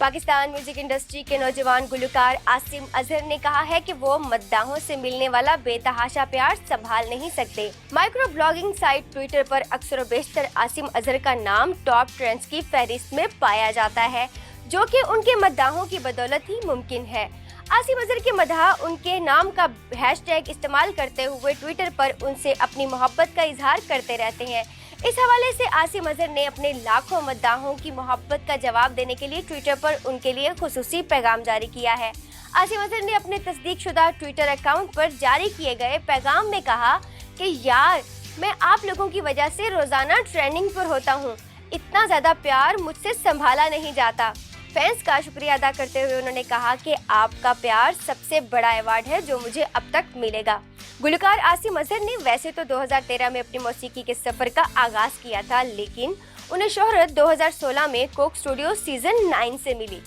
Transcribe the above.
Pakistan music industry के नौजवान गुलकार आसिम अजहर ने कहा है कि वो मद्दाहों से मिलने वाला बेतहाशा प्यार संभाल नहीं सकते। माइक्रो ब्लॉगिंग साइट ट्विटर पर अक्सर बेशतर आसिम अजहर का नाम टॉप ट्रेंड्स की फहरिस्त में पाया जाता है, जो कि उनके मद्दाहों की बदौलत ही मुमकिन है। आसिम अजहर के मदह उनके नाम का हैशटैग इस्तेमाल करते हुए ट्विटर पर उनसे अपनी मोहब्बत का इजहार करते रहते हैं। इस हवाले से आसिम अजहर ने अपने लाखों मद्दाहों की मोहब्बत का जवाब देने के लिए ट्विटर पर उनके लिए खुसूसी पैगाम जारी किया है। आसिम अजहर ने अपने तस्दीकशुदा ट्विटर अकाउंट पर जारी किए गए पैगाम में कहा कि यार, मैं आप लोगों की वजह से रोजाना ट्रेंडिंग पर होता हूँ। इतना ज्यादा प्यार मुझसे संभाला नहीं जाता। फैंस का शुक्रिया अदा करते हुए उन्होंने कहा कि आपका प्यार सबसे बड़ा अवार्ड है जो मुझे अब तक मिलेगा। गुलकार आसिम अजहर ने वैसे तो 2013 में अपनी मौसीकी के सफर का आगाज किया था, लेकिन उन्हें शोहरत 2016 में कोक स्टूडियो सीजन 9 से मिली।